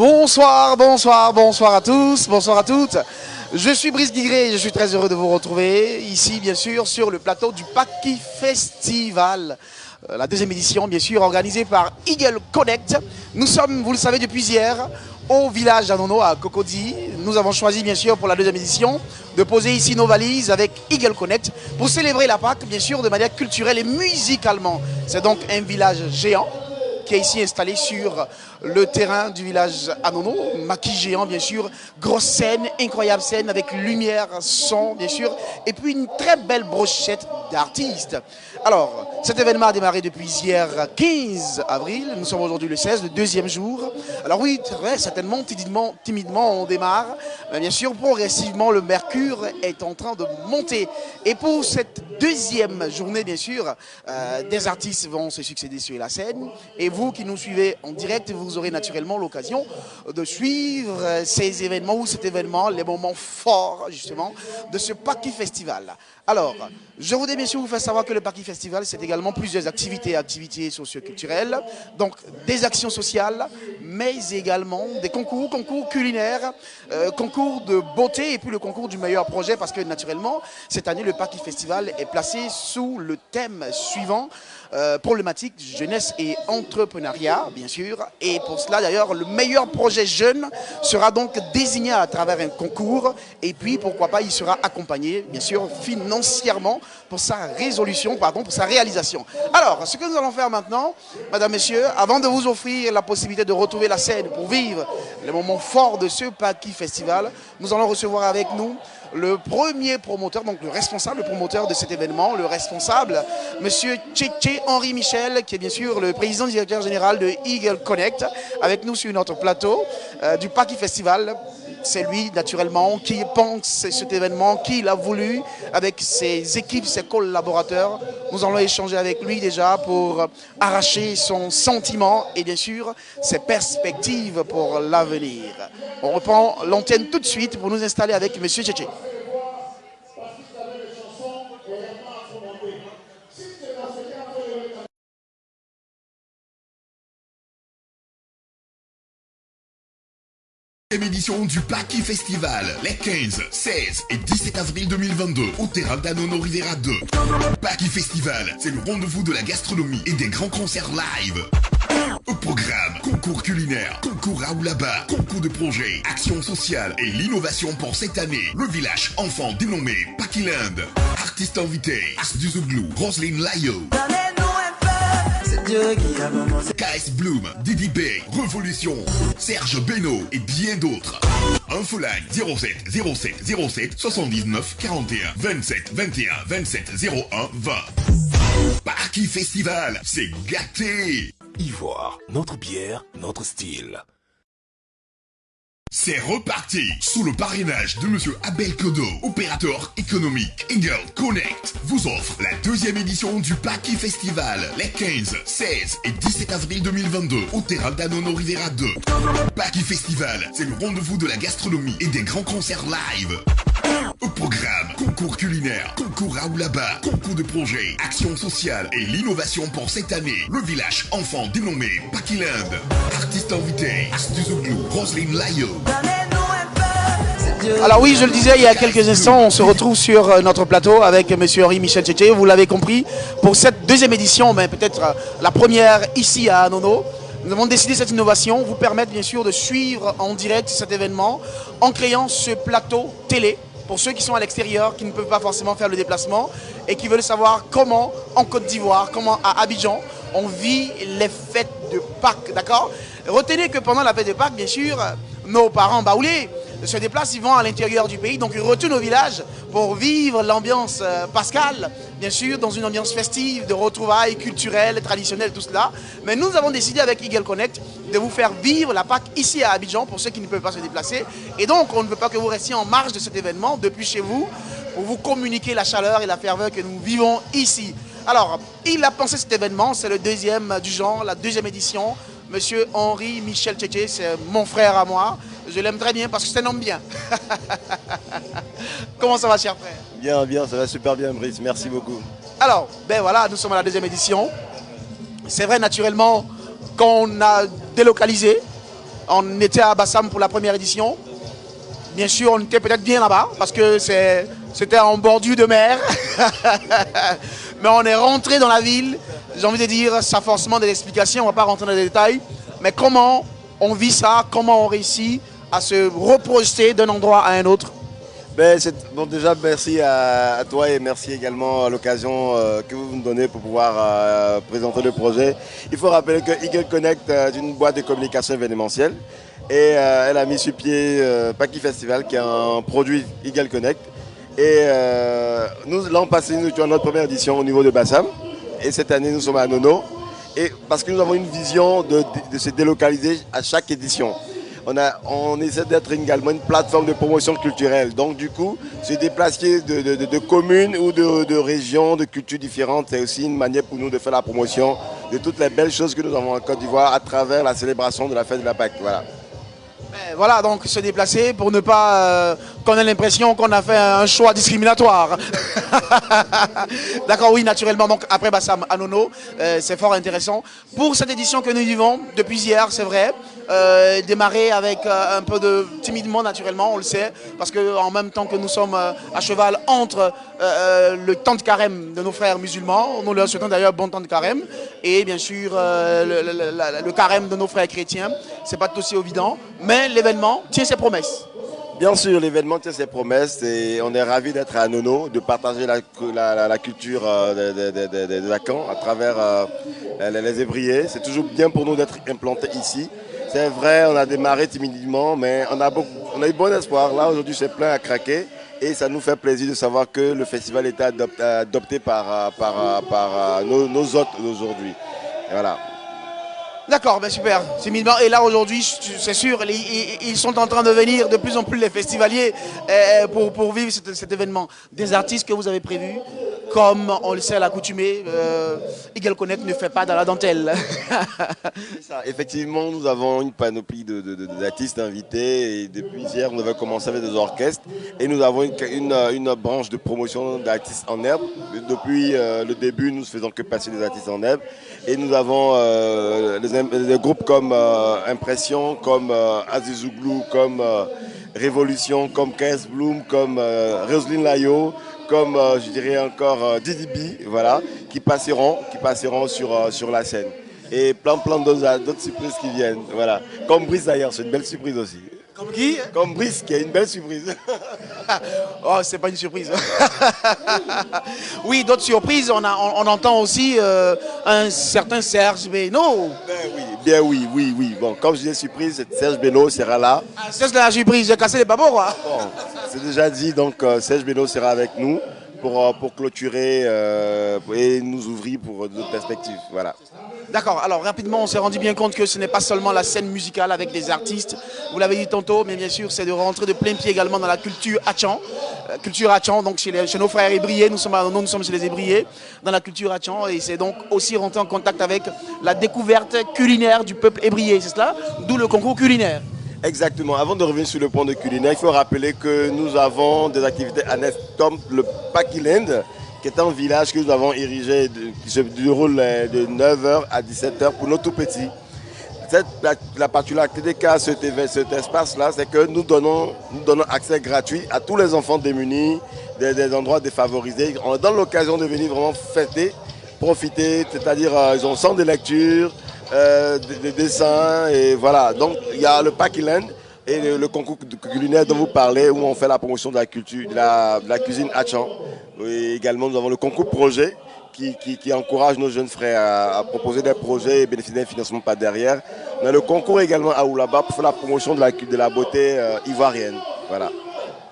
Bonsoir, bonsoir, bonsoir à tous, bonsoir à toutes. Je suis Brice Guigré et je suis très heureux de vous retrouver ici, bien sûr, sur le plateau du Paki Festival. La deuxième édition, bien sûr, organisée par Eagle Connect. Nous sommes, vous le savez, depuis hier, au village d'Anono, à Cocody. Nous avons choisi, bien sûr, pour la deuxième édition, de poser ici nos valises avec Eagle Connect pour célébrer la Pâques, bien sûr, de manière culturelle et musicalement. C'est donc un village géant qui est ici installé sur le terrain du village Anono, maquis géant bien sûr, grosse scène, incroyable scène avec lumière, son bien sûr, et puis une très belle brochette d'artistes. Alors, cet événement a démarré depuis hier 15 avril, nous sommes aujourd'hui le 16, le deuxième jour. Alors oui, très certainement, timidement on démarre, mais bien sûr, progressivement le mercure est en train de monter. Et pour cette deuxième journée, bien sûr, des artistes vont se succéder sur la scène, et vous qui nous suivez en direct, vous aurez naturellement l'occasion de suivre ces événements ou cet événement, les moments forts justement de ce Paki Festival. Alors, je voudrais bien sûr vous faire savoir que le Paki Festival, c'est également plusieurs activités socioculturelles, donc des actions sociales, mais également des concours culinaires, concours de beauté et puis le concours du meilleur projet, parce que naturellement, cette année, le Paki Festival est placé sous le thème suivant, problématique jeunesse et entrepreneuriat, bien sûr. Et pour cela, d'ailleurs, le meilleur projet jeune sera donc désigné à travers un concours. Et puis, pourquoi pas, il sera accompagné, bien sûr, financièrement pour sa résolution, pardon, pour sa réalisation. Alors, ce que nous allons faire maintenant, madame, messieurs, avant de vous offrir la possibilité de retrouver la scène pour vivre les moments forts de ce Paki Festival, nous allons recevoir avec nous le premier promoteur, donc le responsable promoteur de cet événement, le responsable, monsieur Tchétché Henri Michel, qui est bien sûr le président directeur général de Eagle Connect, avec nous sur notre plateau du Paki Festival. C'est lui, naturellement, qui pense cet événement, qui l'a voulu, avec ses équipes, ses collaborateurs. Nous allons échanger avec lui déjà pour arracher son sentiment et bien sûr ses perspectives pour l'avenir. On reprend l'antenne tout de suite pour nous installer avec monsieur Tchétché. Édition du Paki Festival, les 15, 16 et 17 avril 2022, au terrain d'Anono Rivera 2. Paki Festival, c'est le rendez-vous de la gastronomie et des grands concerts live. Au programme, concours culinaire, concours Raoulaba, concours de projet, action sociale et l'innovation pour cette année. Le village enfant dénommé Pakiland. Artistes invités, As du Zouglou, Roselyne Layo. KS Bloom, Didi Bay, Révolution, Serge Beno et bien d'autres. Infoline 07 07 07 79 41 27 21 27 01 20. Paki Festival, c'est gâté. Ivoire, notre bière, notre style. C'est reparti sous le parrainage de monsieur Abel Kodo, opérateur économique. Eagle Connect vous offre la deuxième édition du Paki Festival, les 15, 16 et 17 avril 2022, au terrain d'Anono Rivera 2. Paki Festival, c'est le rendez-vous de la gastronomie et des grands concerts live. Au programme, concours culinaire, concours Raoulaba, concours de projet, action sociale et l'innovation pour cette année. Le village enfant dénommé Pakiland. Artistes invités, As du Zouglou, Roselyne Layo. Alors oui, je le disais il y a quelques instants, on se retrouve sur notre plateau avec monsieur Henri Michel Tchétché, vous l'avez compris, pour cette deuxième édition, mais peut-être la première ici à Anono. Nous avons décidé cette innovation, vous permettre bien sûr de suivre en direct cet événement en créant ce plateau télé. Pour ceux qui sont à l'extérieur, qui ne peuvent pas forcément faire le déplacement et qui veulent savoir comment en Côte d'Ivoire, comment à Abidjan, on vit les fêtes de Pâques, d'accord? Retenez que pendant la fête de Pâques, bien sûr, nos parents baoulés se déplacent, ils vont à l'intérieur du pays, donc ils retournent au village pour vivre l'ambiance pascale, bien sûr, dans une ambiance festive, de retrouvailles culturelles, traditionnelles, tout cela. Mais nous avons décidé avec Eagle Connect de vous faire vivre la Pâques ici à Abidjan, pour ceux qui ne peuvent pas se déplacer. Et donc, on ne veut pas que vous restiez en marge de cet événement, depuis chez vous, pour vous communiquer la chaleur et la ferveur que nous vivons ici. Alors, il a pensé cet événement, c'est le deuxième du genre, la deuxième édition. Monsieur Henri Michel Tchétché, c'est mon frère à moi. Je l'aime très bien parce que c'est un homme bien. Comment ça va, cher frère? Bien, bien, ça va super bien, Brice. Merci beaucoup. Alors, ben voilà, nous sommes à la deuxième édition. C'est vrai, naturellement, qu'on a délocalisé On était à Bassam pour la première édition. Bien sûr, on était peut-être bien là-bas parce que c'était en bordure de mer. Mais on est rentré dans la ville. J'ai envie de dire, ça forcément des explications, on ne va pas rentrer dans les détails. Mais comment on vit ça, comment on réussit à se reprojeter d'un endroit à un autre? Bon, déjà, merci à toi et merci également à l'occasion que vous nous donnez pour pouvoir présenter le projet. Il faut rappeler que Eagle Connect est une boîte de communication événementielle et elle a mis sur pied Paki Festival qui est un produit Eagle Connect. Et nous, l'an passé, nous étions à notre première édition au niveau de Bassam et cette année, nous sommes à Nono. Et parce que nous avons une vision de se délocaliser à chaque édition. On essaie d'être également une plateforme de promotion culturelle. Donc du coup, se déplacer de communes ou de régions, de cultures différentes, c'est aussi une manière pour nous de faire la promotion de toutes les belles choses que nous avons en Côte d'Ivoire à travers la célébration de la fête de la Pâque. Voilà. Voilà, donc se déplacer pour ne pas qu'on ait l'impression qu'on a fait un choix discriminatoire. D'accord, oui, naturellement. Donc après Bassam à Nono, c'est fort intéressant. Pour cette édition que nous vivons depuis hier, c'est vrai, démarrer avec un peu de timidement naturellement, on le sait, parce qu'en même temps que nous sommes à cheval entre le temps de carême de nos frères musulmans, nous leur souhaitons d'ailleurs bon temps de carême, et bien sûr le carême de nos frères chrétiens, c'est pas tout aussi évident, mais l'événement tient ses promesses. Bien sûr, l'événement tient ses promesses et on est ravis d'être à Nono, de partager la culture de Lacan à travers les Ébriers. C'est toujours bien pour nous d'être implantés ici. C'est vrai, on a démarré timidement, mais on a eu bon espoir. Là, aujourd'hui, c'est plein à craquer et ça nous fait plaisir de savoir que le festival était adopté par nos hôtes d'aujourd'hui. Voilà. D'accord, ben super. Et là aujourd'hui, c'est sûr, ils sont en train de venir de plus en plus les festivaliers pour vivre cet événement. Des artistes que vous avez prévus, comme on le sait à l'accoutumée, Eagle Connect ne fait pas dans la dentelle. C'est ça. Effectivement, nous avons une panoplie d'artistes invités et depuis hier, nous avons commencé avec des orchestres et nous avons une branche de promotion d'artistes en herbe. Depuis le début, nous ne faisons que passer des artistes en herbe et nous avons des groupes comme Impression, comme Azizouglou, comme Révolution, comme KS Bloom, comme Roselyne Layo, comme je dirais encore Didi B, voilà, qui passeront sur la scène. Et plein d'autres surprises qui viennent, voilà. Comme Brice d'ailleurs, c'est une belle surprise aussi. Comme qui? Comme Brice, qui est une belle surprise. Oh, c'est pas une surprise. Oui, d'autres surprises, on entend aussi un certain Serge Beno. Oui. Bon, comme je dis surprise, Serge Beno sera là. Ah, c'est la surprise, j'ai cassé les papeaux, quoi. Bon, c'est déjà dit, donc Serge Beno sera avec nous pour clôturer et nous ouvrir pour d'autres perspectives. Voilà. D'accord, alors rapidement on s'est rendu bien compte que ce n'est pas seulement la scène musicale avec des artistes, vous l'avez dit tantôt, mais bien sûr c'est de rentrer de plein pied également dans la culture Hatchan. Culture Hatchan, donc chez nos frères Ébriés, nous sommes chez les Ébriés, dans la culture Hatchan, et c'est donc aussi rentrer en contact avec la découverte culinaire du peuple Ébrié, c'est cela? D'où le concours culinaire. Exactement. Avant de revenir sur le point de culinaire, il faut rappeler que nous avons des activités annexes comme le Pakiland, qui est un village que nous avons érigé, qui se déroule de 9h à 17h pour nos tout petits. La particularité qu'a cet espace-là, c'est que nous donnons accès gratuit à tous les enfants démunis, des endroits défavorisés. On donne l'occasion de venir vraiment fêter, profiter, c'est-à-dire ils ont un centre de lecture, des dessins, et voilà. Donc il y a le Pakiland et le concours culinaire dont vous parlez, où on fait la promotion de la culture, de la cuisine Hatchan. Et également, nous avons le concours projet qui encourage nos jeunes frères à proposer des projets et bénéficier d'un financement par derrière. On a le concours également à Oulaba pour faire la promotion de la beauté ivoirienne. Voilà.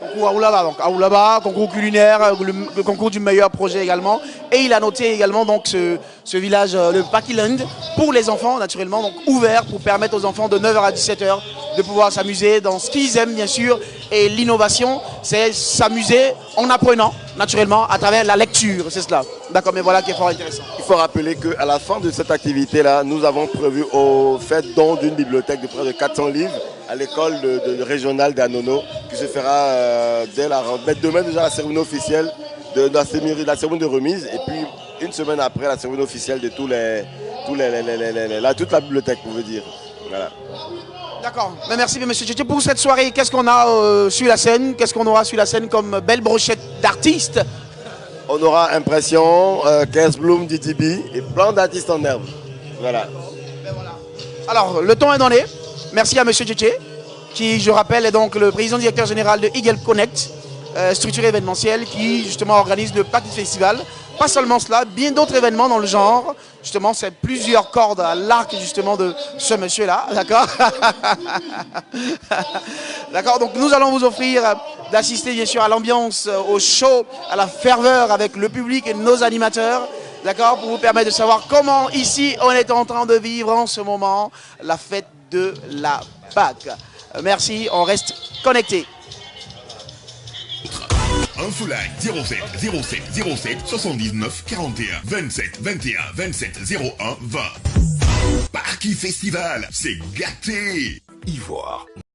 Concours à Oulaba, donc à Oulaba, concours culinaire, le concours du meilleur projet également. Et il a noté également donc ce village, le Pakiland, pour les enfants naturellement, donc ouvert pour permettre aux enfants de 9h à 17h de pouvoir s'amuser dans ce qu'ils aiment bien sûr. Et l'innovation, c'est s'amuser en apprenant naturellement à travers la lecture, c'est cela. D'accord, mais voilà qui est fort intéressant. Il faut rappeler qu'à la fin de cette activité-là, nous avons prévu au fait don d'une bibliothèque de près de 400 livres à l'école régionale d'Anono, qui se fera demain déjà la cérémonie officielle de la cérémonie de remise, et puis une semaine après la cérémonie officielle de toute la bibliothèque, pour vous dire. Voilà. D'accord. Mais merci, monsieur Tchétché. Pour cette soirée, qu'est-ce qu'on a sur la scène? Qu'est-ce qu'on aura sur la scène comme belle brochette d'artistes? On aura Impression, Cass Bloom, DTB et plein d'artistes en herbe. Voilà. Alors, le temps est donné. Merci à monsieur Tchétché, qui, je rappelle, est donc le président directeur général de Eagle Connect, structure événementielle qui, justement, organise le Pack Festival. Pas seulement cela, bien d'autres événements dans le genre. Justement, c'est plusieurs cordes à l'arc, justement, de ce monsieur-là. D'accord. D'accord, donc nous allons vous offrir d'assister, bien sûr, à l'ambiance, au show, à la ferveur avec le public et nos animateurs. D'accord, pour vous permettre de savoir comment, ici, on est en train de vivre en ce moment la fête de la Pâques. Merci, on reste connectés. Infoline 07 07 07 79 41 27 21 27 01 20. Pack Festival, c'est gâté. Ivoire.